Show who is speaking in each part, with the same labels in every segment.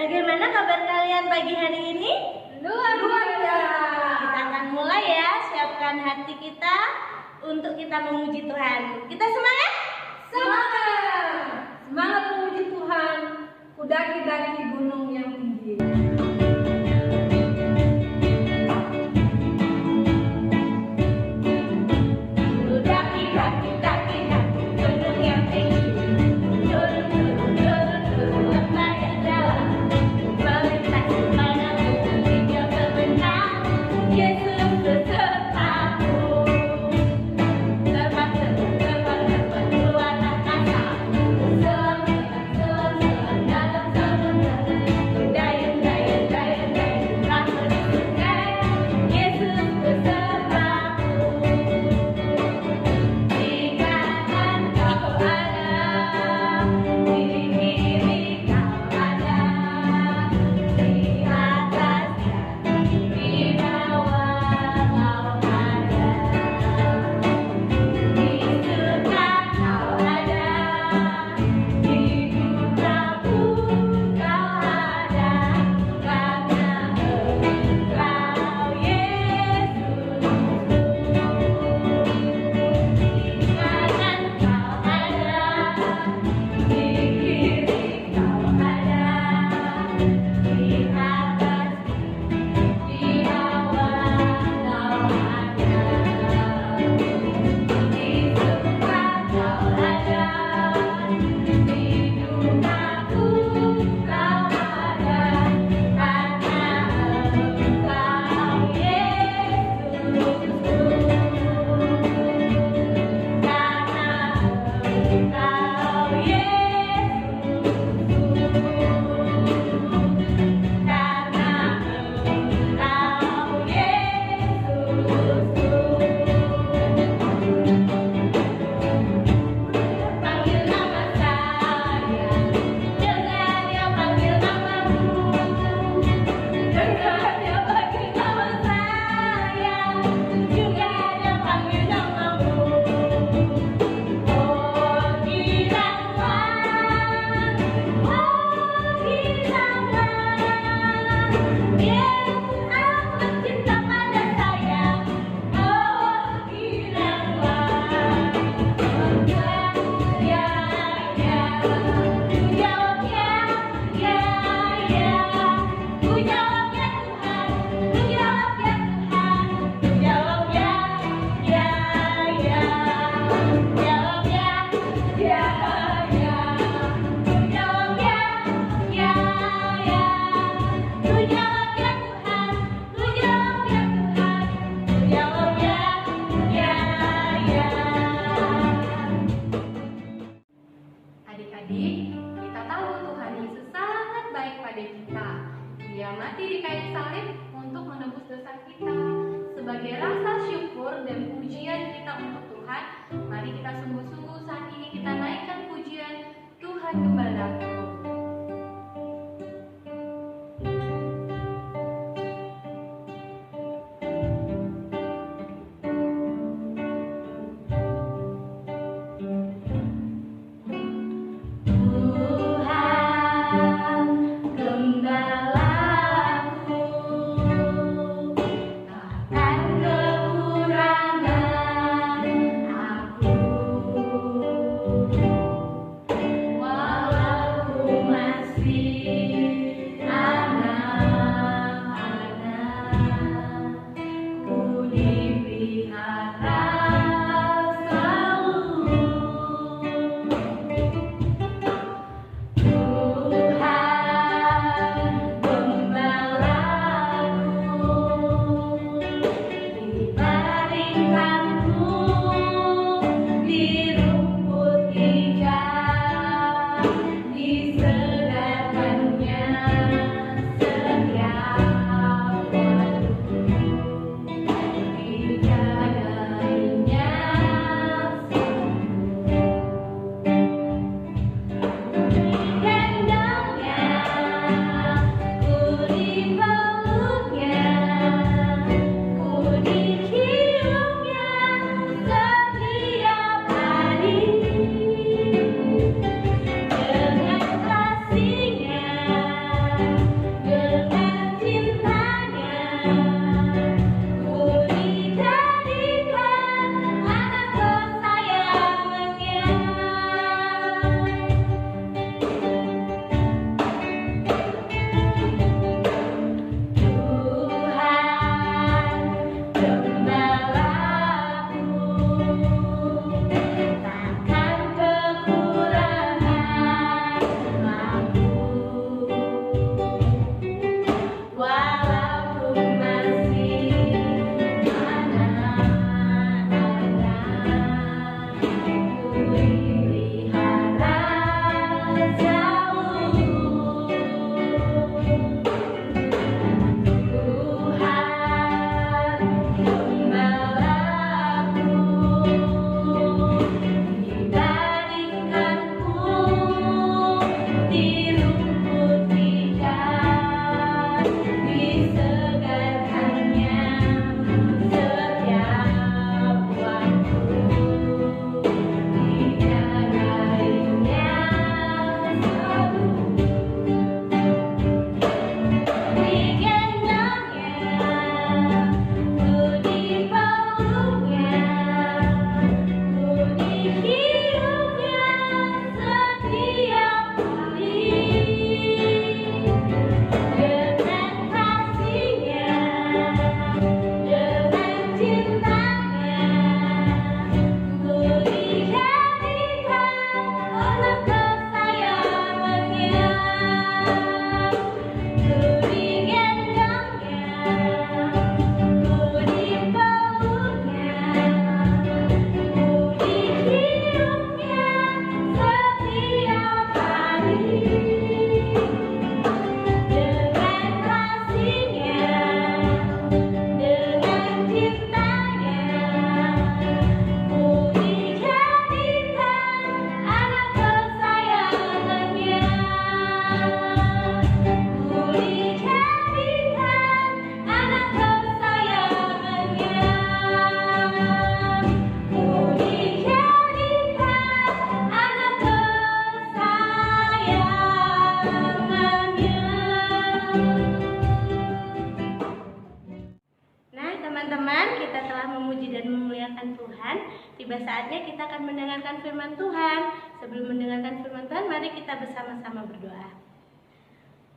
Speaker 1: Bagaimana kabar kalian pagi hari ini?
Speaker 2: Luar biasa.
Speaker 1: Kita akan mulai ya, siapkan hati kita untuk kita memuji Tuhan. Kita semangat?
Speaker 2: Semangat! Semangat memuji Tuhan, kudaki-daki gunung yang tinggi.
Speaker 1: Dayung-dayung
Speaker 2: sebagai rasa syukur dan pujian kita untuk Tuhan, mari kita sungguh-sungguh saat ini kita naikkan pujian Tuhan Gembalaku.
Speaker 1: Tiba saatnya kita akan mendengarkan firman Tuhan. Sebelum mendengarkan firman Tuhan, mari kita bersama-sama berdoa.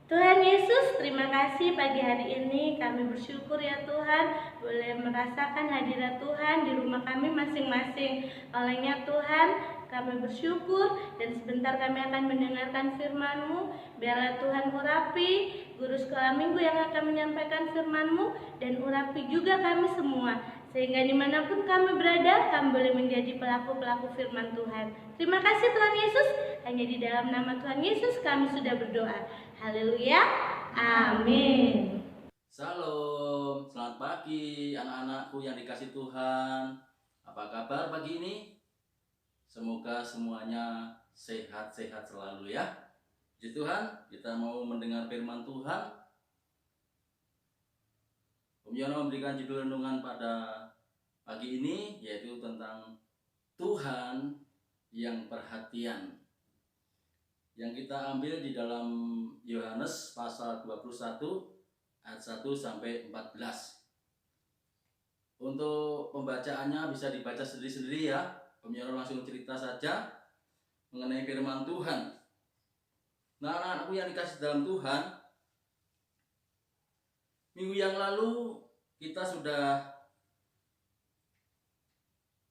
Speaker 1: Tuhan Yesus, terima kasih pagi hari ini kami bersyukur ya Tuhan boleh merasakan hadirat Tuhan di rumah kami masing-masing. Olehnya Tuhan kami bersyukur dan sebentar kami akan mendengarkan firman-Mu. Biarlah Tuhan urapi guru sekolah minggu yang akan menyampaikan firman-Mu dan urapi juga kami semua. Sehingga dimanapun kami berada, kami boleh menjadi pelaku-pelaku firman Tuhan. Terima kasih Tuhan Yesus, hanya di dalam nama Tuhan Yesus kami sudah berdoa. Haleluya, amin.
Speaker 3: Salam, selamat pagi anak-anakku yang dikasih Tuhan, apa kabar pagi ini? Semoga semuanya sehat-sehat selalu ya. Puji Tuhan, kita mau mendengar firman Tuhan. Om Yono memberikan judul renungan pada pagi ini, yaitu tentang Tuhan yang perhatian. Yang kita ambil di dalam Yohanes pasal 21 ayat 1 sampai 14. Untuk pembacaannya bisa dibaca sendiri-sendiri ya. Om Yono langsung cerita saja mengenai firman Tuhan. Nah, anak-anakku yang dikasih dalam Tuhan, minggu yang lalu kita sudah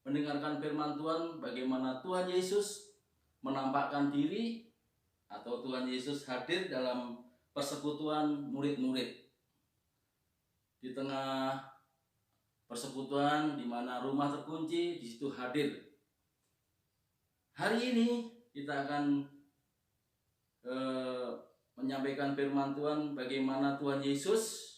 Speaker 3: mendengarkan firman Tuhan bagaimana Tuhan Yesus menampakkan diri atau Tuhan Yesus hadir dalam persekutuan murid-murid. Di tengah persekutuan di mana rumah terkunci, di situ hadir. Hari ini kita akan menyampaikan firman Tuhan bagaimana Tuhan Yesus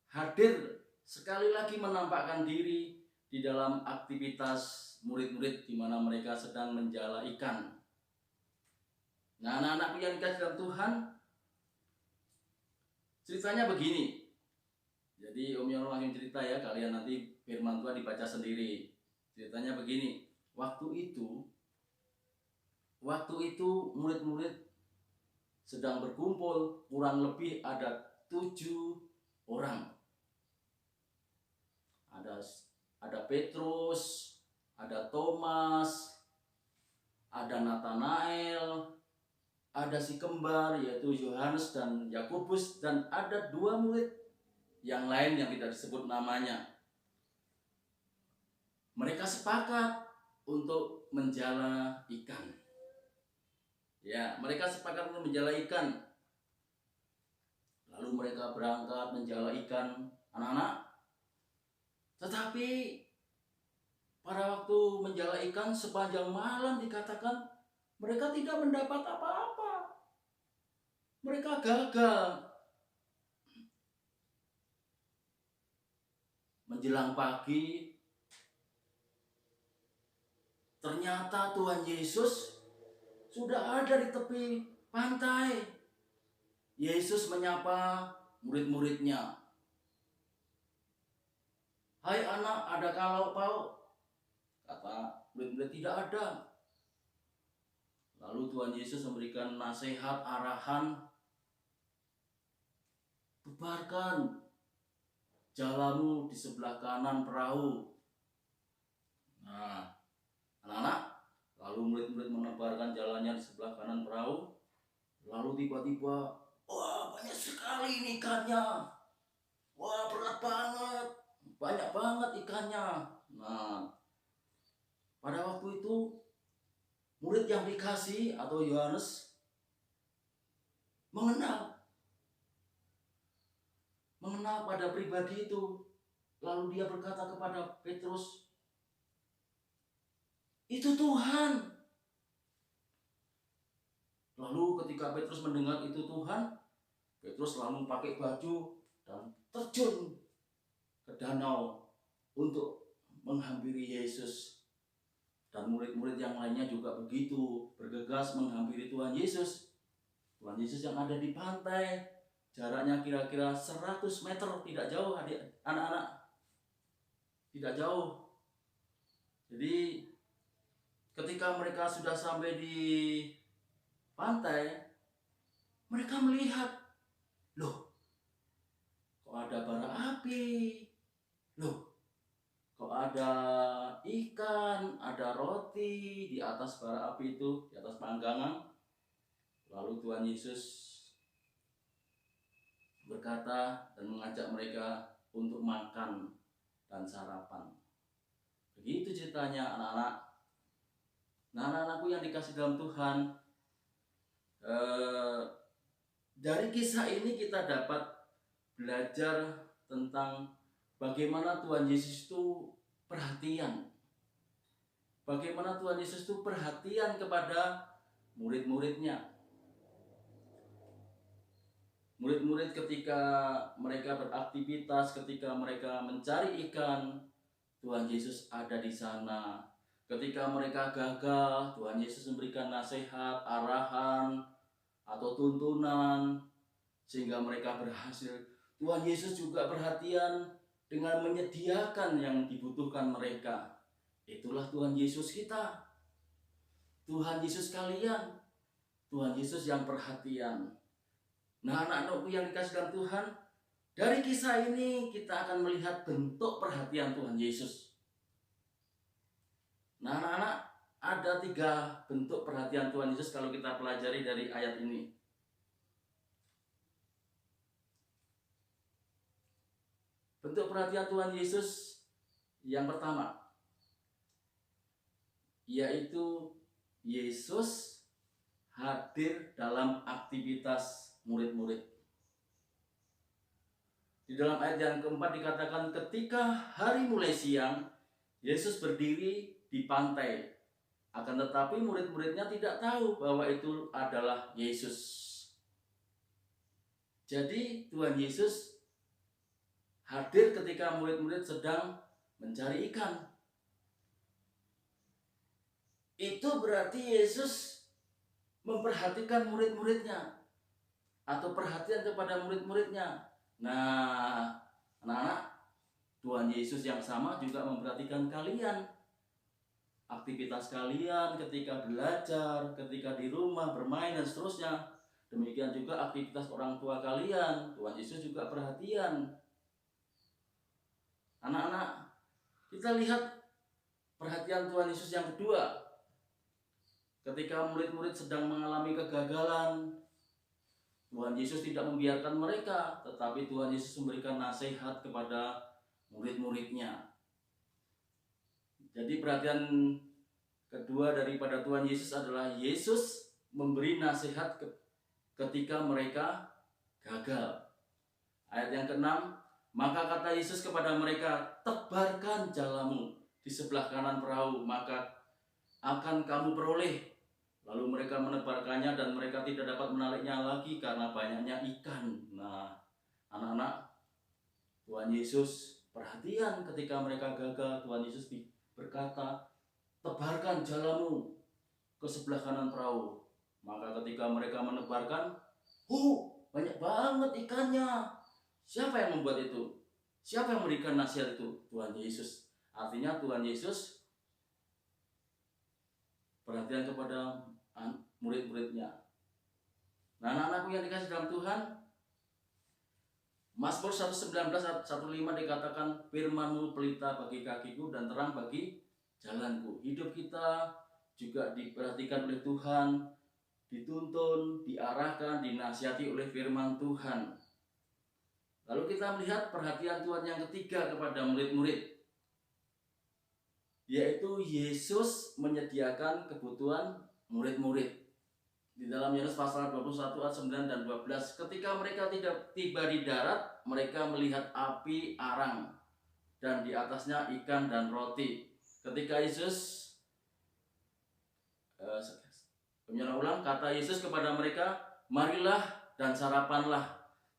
Speaker 3: hadir sekali lagi menampakkan diri di dalam aktivitas murid-murid di mana mereka sedang menjala ikan. Nah, anak-anakku yang dikasih dalam Tuhan, ceritanya begini. Jadi Om Yono langsung cerita ya, kalian nanti firman Tuhan dibaca sendiri. Ceritanya begini, waktu itu murid-murid sedang berkumpul, kurang lebih ada 7 orang. Ada Petrus, ada Thomas, ada Nathanael, ada si kembar yaitu Yohanes dan Yakobus, dan ada 2 murid yang lain yang tidak disebut namanya. Mereka sepakat untuk menjala ikan. Ya, mereka sepakat untuk menjala ikan. Lalu mereka berangkat menjala ikan, anak-anak. Tetapi pada waktu menjala ikan sepanjang malam dikatakan mereka tidak mendapat apa-apa. Mereka gagal. Menjelang pagi, ternyata Tuhan Yesus sudah ada di tepi pantai. Yesus menyapa murid-muridnya. "Hai anak, adakah lauk pauk?" Kata murid-murid, "Tidak ada." Lalu Tuhan Yesus memberikan nasihat, arahan, "Tebarkan jalamu di sebelah kanan perahu." Nah, anak-anak, lalu murid-murid menebarkan jalannya di sebelah kanan perahu. Lalu tiba-tiba, wah, banyak sekali ini ikannya. Wah, berat banget. Banyak banget ikannya. Nah, pada waktu itu murid yang dikasih atau Yohanes mengenal pada pribadi itu. Lalu dia berkata kepada Petrus, "Itu Tuhan." Lalu ketika Petrus mendengar itu Tuhan, Petrus lalu pakai baju dan terjun ke danau untuk menghampiri Yesus. Dan murid-murid yang lainnya juga begitu, bergegas menghampiri Tuhan Yesus. Tuhan Yesus yang ada di pantai, jaraknya kira-kira 100 meter, tidak jauh anak-anak. Tidak jauh. Jadi ketika mereka sudah sampai di pantai, mereka melihat, loh, kok ada bara api? Loh, kok ada ikan, ada roti di atas bara api itu, di atas panggangan. Lalu Tuhan Yesus berkata dan mengajak mereka untuk makan dan sarapan. Begitu ceritanya anak-anak. Nah, anak-anakku yang dikasih dalam Tuhan, dari kisah ini kita dapat belajar tentang bagaimana Tuhan Yesus itu perhatian. Bagaimana Tuhan Yesus itu perhatian kepada murid-muridnya. Murid-murid ketika mereka beraktivitas, ketika mereka mencari ikan, Tuhan Yesus ada di sana. Ketika mereka gagal, Tuhan Yesus memberikan nasihat, arahan, atau tuntunan, sehingga mereka berhasil. Tuhan Yesus juga perhatian dengan menyediakan yang dibutuhkan mereka. Itulah Tuhan Yesus kita. Tuhan Yesus kalian. Tuhan Yesus yang perhatian. Nah, anak-anakku yang dikasih dalam Tuhan, dari kisah ini kita akan melihat bentuk perhatian Tuhan Yesus. Nah, anak-anak, ada 3 bentuk perhatian Tuhan Yesus kalau kita pelajari dari ayat ini. Bentuk perhatian Tuhan Yesus yang pertama, yaitu Yesus hadir dalam aktivitas murid-murid. Di dalam ayat yang keempat dikatakan ketika hari mulai siang, Yesus berdiri di pantai. Akan tetapi murid-muridnya tidak tahu bahwa itu adalah Yesus. Jadi Tuhan Yesus hadir ketika murid-murid sedang mencari ikan. Itu berarti Yesus memperhatikan murid-muridnya atau perhatian kepada murid-muridnya. Nah, anak-anak, Tuhan Yesus yang sama juga memperhatikan kalian. Aktivitas kalian ketika belajar, ketika di rumah bermain dan seterusnya. Demikian juga aktivitas orang tua kalian. Tuhan Yesus juga perhatian. Anak-anak, kita lihat perhatian Tuhan Yesus yang kedua. Ketika murid-murid sedang mengalami kegagalan, Tuhan Yesus tidak membiarkan mereka, tetapi Tuhan Yesus memberikan nasihat kepada murid-muridnya. Jadi perhatian kedua daripada Tuhan Yesus adalah Yesus memberi nasihat ketika mereka gagal. Ayat yang ke-6, maka kata Yesus kepada mereka, tebarkan jalamu di sebelah kanan perahu, maka akan kamu peroleh. Lalu mereka menebarkannya dan mereka tidak dapat menariknya lagi karena banyaknya ikan. Nah, anak-anak, Tuhan Yesus perhatian ketika mereka gagal. Tuhan Yesus berkata, tebarkan jalamu ke sebelah kanan perahu. Maka ketika mereka menebarkan, banyak banget ikannya. Siapa yang membuat itu? Siapa yang memberikan nasihat itu? Tuhan Yesus. Artinya Tuhan Yesus perhatian kepada murid-muridnya. Nah, anak-anakku yang dikasih dalam Tuhan, Mazmur 119 ayat 15 dikatakan, firman-Mu pelita bagi kakiku dan terang bagi jalanku. Hidup kita juga diperhatikan oleh Tuhan, dituntun, diarahkan, dinasihati oleh firman Tuhan. Lalu kita melihat perhatian Tuhan yang ketiga kepada murid-murid, yaitu Yesus menyediakan kebutuhan murid-murid. Di dalam Yohanes pasal 21 ayat 9 dan 12, ketika mereka tidak tiba di darat, mereka melihat api arang dan di atasnya ikan dan roti. Ketika Yesus kata Yesus kepada mereka, marilah dan sarapanlah.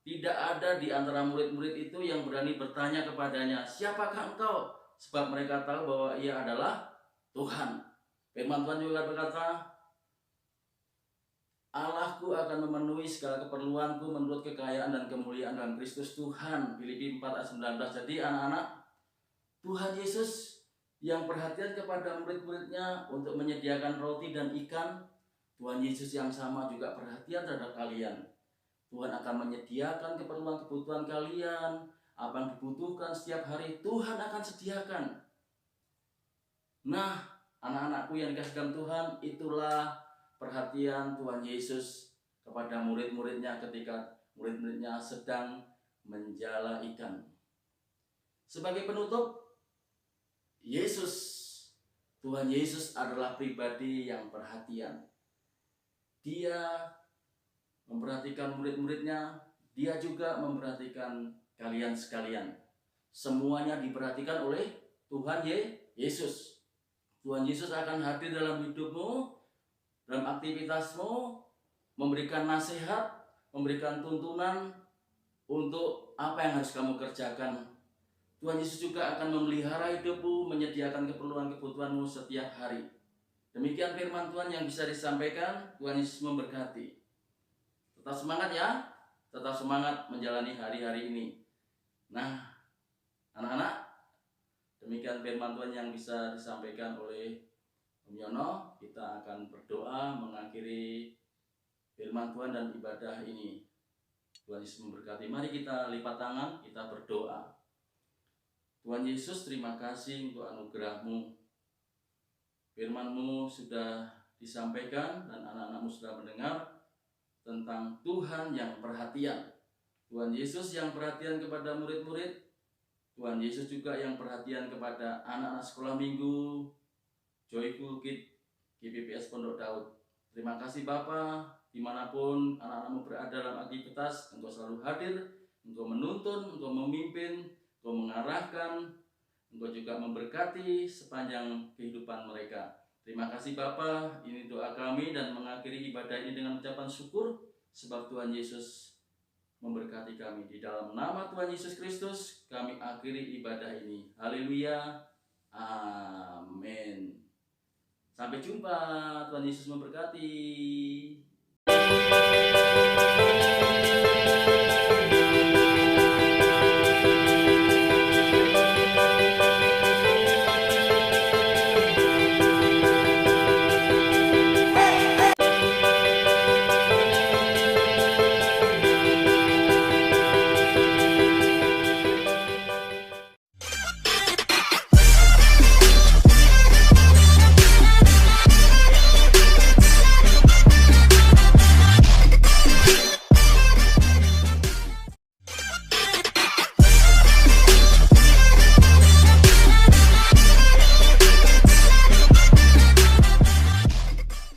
Speaker 3: Tidak ada di antara murid-murid itu yang berani bertanya kepadanya, siapakah engkau? Sebab mereka tahu bahwa ia adalah Tuhan. Firman Tuhan juga berkata, Allahku akan memenuhi segala keperluanku menurut kekayaan dan kemuliaan dalam Kristus Tuhan. Filipi 4 ayat 19. Jadi anak-anak, Tuhan Yesus yang perhatian kepada murid-muridnya untuk menyediakan roti dan ikan, Tuhan Yesus yang sama juga perhatian terhadap kalian. Tuhan akan menyediakan keperluan-kebutuhan kalian. Apa yang dibutuhkan setiap hari Tuhan akan sediakan. Nah, anak-anakku yang dikasih dalam Tuhan, itulah perhatian Tuhan Yesus kepada murid-muridnya ketika murid-muridnya sedang menjala ikan. Sebagai penutup, Tuhan Yesus adalah pribadi yang perhatian. Dia memperhatikan murid-muridnya, dia juga memperhatikan kalian sekalian. Semuanya diperhatikan oleh Tuhan Yesus. Tuhan Yesus akan hadir dalam hidupmu, dalam aktivitasmu, memberikan nasihat, memberikan tuntunan, untuk apa yang harus kamu kerjakan. Tuhan Yesus juga akan memelihara hidupmu, menyediakan keperluan kebutuhanmu setiap hari. Demikian firman Tuhan yang bisa disampaikan. Tuhan Yesus memberkati. Tetap semangat ya, tetap semangat menjalani hari-hari ini. Nah, anak-anak, demikian firman Tuhan yang bisa disampaikan oleh Om Yono. Kita akan berdoa mengakhiri firman Tuhan dan ibadah ini. Tuhan Yesus memberkati. Mari kita lipat tangan, kita berdoa. Tuhan Yesus, terima kasih untuk anugerah-Mu. Firman-Mu sudah disampaikan dan anak-anak-Mu sudah mendengar tentang Tuhan yang perhatian. Tuhan Yesus yang perhatian kepada murid-murid. Tuhan Yesus juga yang perhatian kepada anak-anak sekolah minggu Joyful Kid GPPS Pondok Daud. Terima kasih Bapa, dimanapun anak-anak-Mu berada dalam aktivitas, Engkau selalu hadir, Engkau menuntun, Engkau memimpin, Engkau mengarahkan, Engkau juga memberkati sepanjang kehidupan mereka. Terima kasih Bapa, ini doa kami dan mengakhiri ibadah ini dengan ucapan syukur sebab Tuhan Yesus memberkati kami. Di dalam nama Tuhan Yesus Kristus kami akhiri ibadah ini. Haleluya. Amin. Sampai jumpa. Tuhan Yesus memberkati.